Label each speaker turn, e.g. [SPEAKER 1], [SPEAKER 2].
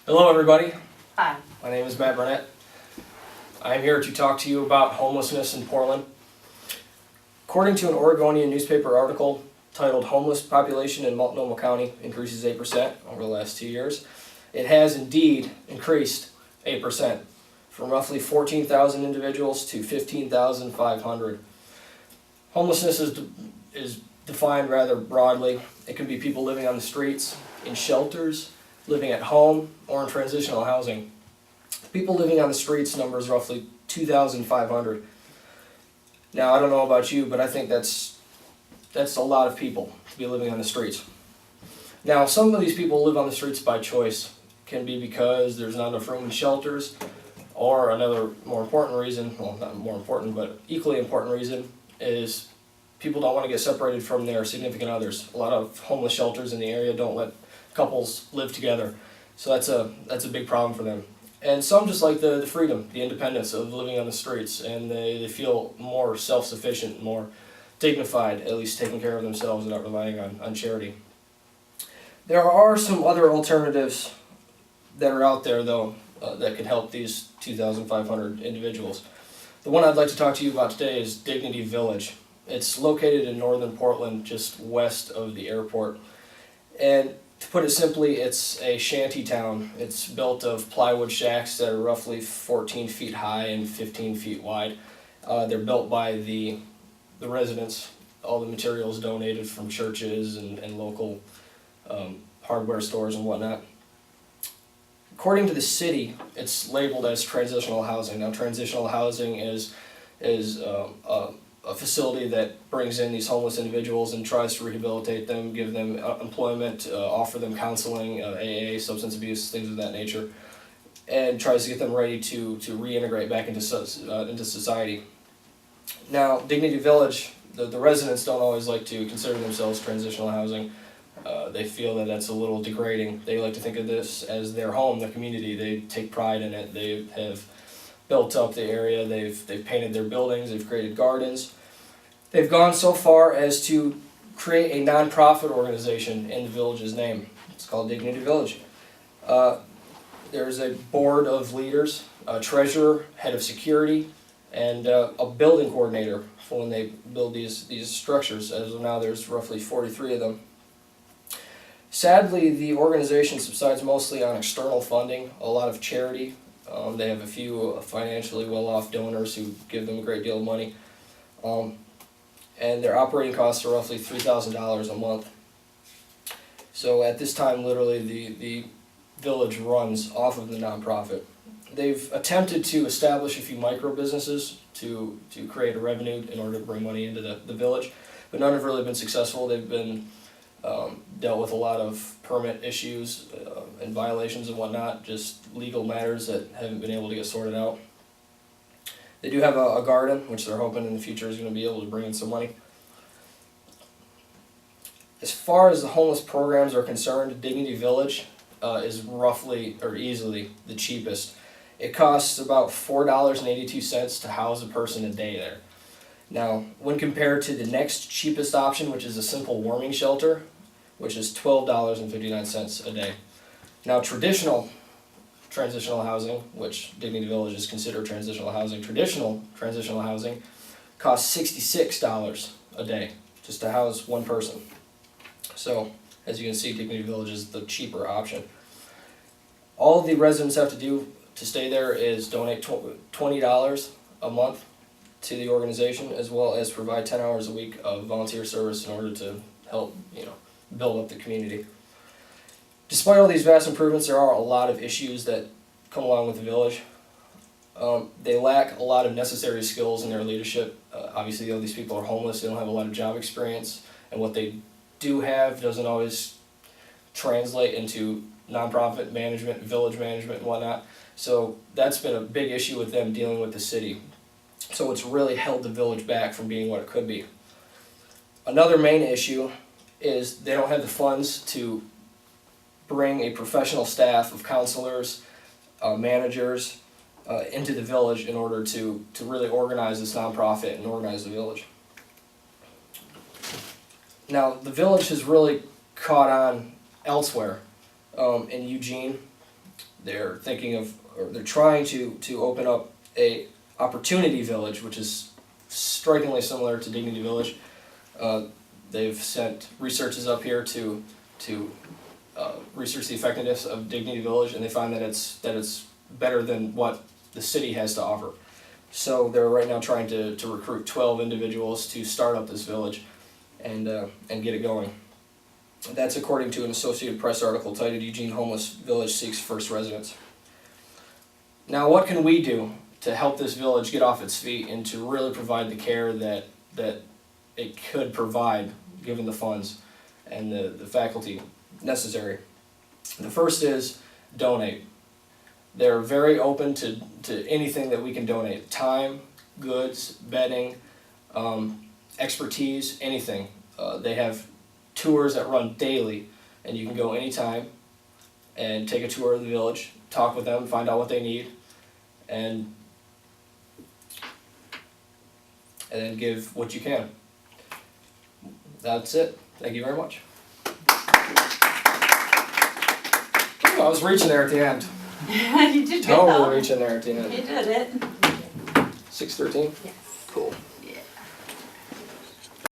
[SPEAKER 1] Hello everybody,
[SPEAKER 2] Hi.
[SPEAKER 1] my name is Matt Burnett. I'm here to talk to you about homelessness in Portland. According to an Oregonian newspaper article titled "Homeless Population in Multnomah County Increases 8% over the last 2 years," it has indeed increased 8%, from roughly 14,000 individuals to 15,500. Homelessness is defined rather broadly. It can be people living on the streets, in shelters, living at home, or in transitional housing. People living on the streets numbers roughly 2,500. Now, I don't know about you, but I think that's a lot of people to be living on the streets. Now, some of these people live on the streets by choice. It can be because there's not enough room in shelters, or another more important reason, well, not more important, but equally important reason, is people don't want to get separated from their significant others. A lot of homeless shelters in the area don't let couples live together, so that's a big problem for them. And some just like the freedom, the independence of living on the streets, and they feel more self-sufficient, more dignified, at least taking care of themselves and not relying on charity. There are some other alternatives that are out there, though, that could help these 2,500 individuals. The one I'd like to talk to you about today is Dignity Village. It's located in northern Portland, just west of the airport. And to put it simply, it's a shanty town. It's built of plywood shacks that are roughly 14 feet high and 15 feet wide. They're built by the residents. All the materials donated from churches and local hardware stores and whatnot. According to the city, it's labeled as transitional housing. Now, transitional housing is a facility that brings in these homeless individuals and tries to rehabilitate them, give them employment, offer them counseling, AA, substance abuse, things of that nature, and tries to get them ready to reintegrate back into society. Now, Dignity Village, the residents don't always like to consider themselves transitional housing. They feel that that's a little degrading. They like to think of this as their home, their community. They take pride in it. They have built up the area, they've painted their buildings, they've created gardens. They've gone so far as to create a non-profit organization in the village's name. It's called Dignity Village. There's a board of leaders, a treasurer, head of security, and a building coordinator for when they build these structures. As of now, there's roughly 43 of them. Sadly, the organization subsides mostly on external funding, a lot of charity. They have a few financially well-off donors who give them a great deal of money. And their operating costs are roughly $3,000 a month. So at this time, literally, the village runs off of the nonprofit. They've attempted to establish a few micro businesses to create a revenue in order to bring money into the village, but none have really been successful. They've been dealt with a lot of permit issues and violations and whatnot, just legal matters that haven't been able to get sorted out. They do have a garden, which they're hoping in the future is going to be able to bring in some money. As far as the homeless programs are concerned, Dignity Village is roughly or easily the cheapest. It costs about $4.82 to house a person a day there. Now, when compared to the next cheapest option, which is a simple warming shelter, which is $12.59 a day. Now, traditional transitional housing, which Dignity Village is considered transitional housing, traditional transitional housing costs $66 a day just to house one person. So, as you can see, Dignity Village is the cheaper option. All the residents have to do to stay there is donate $20 a month to the organization, as well as provide 10 hours a week of volunteer service in order to help, build up the community. Despite all these vast improvements, there are a lot of issues that come along with the village. They lack a lot of necessary skills in their leadership. Obviously, all these people are homeless, they don't have a lot of job experience, and what they do have doesn't always translate into nonprofit management, village management, and whatnot. So that's been a big issue with them dealing with the city. So it's really held the village back from being what it could be. Another main issue is they don't have the funds to bring a professional staff of counselors, managers into the village in order to really organize this nonprofit and organize the village. Now, the village has really caught on elsewhere. In Eugene, They're thinking of, or they're trying to open up a opportunity village, which is strikingly similar to Dignity Village. They've sent researchers up here to research the effectiveness of Dignity Village, and they find that it's better than what the city has to offer. So they're right now trying to recruit 12 individuals to start up this village and get it going. That's according to an Associated Press article titled "Eugene Homeless Village Seeks First Residents." Now, what can we do to help this village get off its feet and to really provide the care that it could provide, given the funds and the faculty necessary? The first is donate. They're very open to anything that we can donate: time, goods, bedding, expertise, anything. They have tours that run daily, and you can go anytime and take a tour of the village, talk with them, find out what they need, and then give what you can. That's it. Thank you very much. I was reaching there at the end.
[SPEAKER 2] You did good.
[SPEAKER 1] Totally reaching there at the end.
[SPEAKER 2] You did it.
[SPEAKER 1] 6:13?
[SPEAKER 2] Yes.
[SPEAKER 1] Cool.